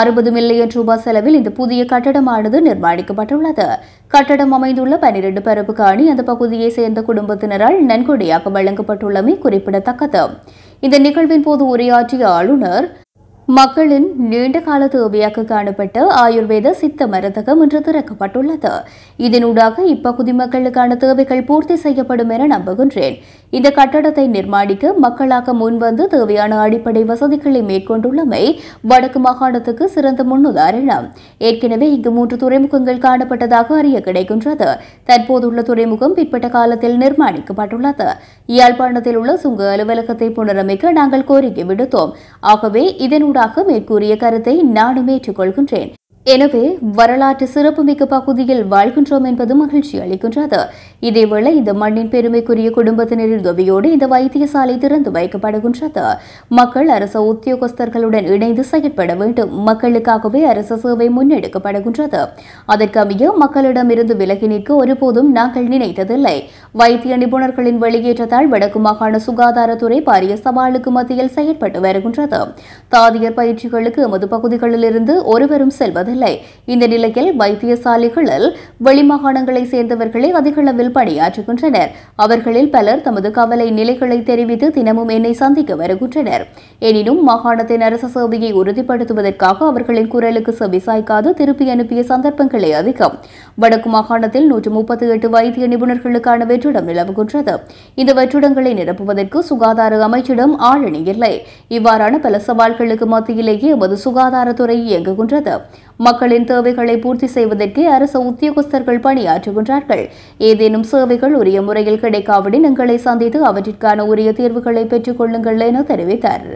60 மில்லியன் ரூபாய் செலவில் இந்த புதிய கட்டடமானது நிர்மாணிக்கப்பட்டுள்ளது. கட்டடம் அமைந்துள்ள 12 பரப்பு காணி அந்த பகுதியை சேர்ந்த குடும்பத்தினரால் நன்கொடையாக வழங்கப்பட்டுள்ளமை குறிப்பிடத்தக்கது. இந்த நிகழ்வின் போது உரையாற்றிய ஆளுநர், மக்களின் நீண்ட கால தேவையாக காணப்பட்ட ஆயுர்வேத சித்த மருந்தகம் இன்று திறக்கப்பட்டுள்ளது. இதனூடாக இப்பகுதி மக்களுக்கான தேவைகள் பூர்த்தி செய்யப்படும் என நம்புகின்றேன். இந்த கட்டடத்தை நிர்மாணிக்க மக்களாக முன்வந்து தேவையான அடிப்படை வசதிகளை மேற்கொண்டுள்ளமை வடக்கு மாகாணத்துக்கு சிறந்த முன்னுதாரணம். ஏற்கனவே இங்கு 3 துறைமுகங்கள் காணப்பட்டதாக அறிய கிடைக்கின்றது. தற்போதுள்ள துறைமுகம் பிற்பட்ட காலத்தில் நிர்மாணிக்கப்பட்டுள்ளது. யாழ்ப்பாணத்தில் உள்ள சுங்க அலுவலகத்தை புனரமைக்க நாங்கள் கோரிக்கை விடுத்தோம். ஆகவே இதனூடாக மேற்கூறிய கருத்தை நானும் ஏற்றுக்கொள்கின்றேன். எனவே வரலாற்று சிறப்புமிக்க பகுதியில் வாழ்கின்றோம் என்பது மகிழ்ச்சி அளிக்கின்றது. இதேவேளை இந்த மண்ணின் பெருமைக்குரிய குடும்பத்தினரின் உதவியோடு இந்த வைத்தியசாலை திறந்து வைக்கப்படுகின்றது. மக்கள் அரசு உத்தியோகஸ்தர்களுடன் இணைந்து செயற்பட வேண்டும். மக்களுக்காகவே அரசு சேவை முன்னெடுக்கப்படுகின்றது. அதற்கமைய மக்களிடமிருந்து விலகி நிற்க ஒருபோதும் நாங்கள் நினைத்ததில்லை. வைத்திய நிபுணர்களின் வெளியேற்றத்தால் வடக்கு மாகாண சுகாதாரத்துறை பாரிய சவாலுக்கு மத்தியில் செயற்பட்டு வருகின்றது. தாதியர் பயிற்சிகளுக்கு எமது பகுதிகளில் இருந்து ஒருவரும் செல்வதில்லை. இந்த நிலையில் வைத்தியசாலைகளில் வெளிமாகாணங்களை சேர்ந்தவர்களே அதிக அளவில் பணியாற்றுகின்றனர். அவர்களில் பலர் தமது கவலை நிலைகளை தெரிவித்து தினமும் என்னை சந்திக்க வருகின்றனர். எனினும் மாகாணத்தின் அரசு சேவையை உறுதிப்படுத்துவதற்காக அவர்களின் குரலுக்கு செவிசாய்க்காது திருப்பி அனுப்பிய சந்தர்ப்பங்களே அதிகம். வடக்கு மாகாணத்தில் 138 வைத்திய நிபுணர்களுக்கான வெற்றிடம் நிலவுகின்றது. இந்த வெற்றிடங்களை நிரப்புவதற்கு சுகாதார அமைச்சிடம் ஆளணி இல்லை. இவ்வாறான பல சவால்களுக்கு மத்தியிலேயே எமது சுகாதாரத்துறை இயங்குகின்றது. மக்களின் தேவைகளை பூர்த்தி செய்வதற்கு அரசு உத்தியோகஸ்தர்கள் பணியாற்றுகின்றார்கள். ஏதேனும் சேவைகள் உரிய முறையில் கிடைக்காவிடின் எங்களை சந்தித்து அவற்றிற்கான உரிய தீர்வுகளை பெற்றுக் கொள்ளுங்கள் என தெரிவித்தார்.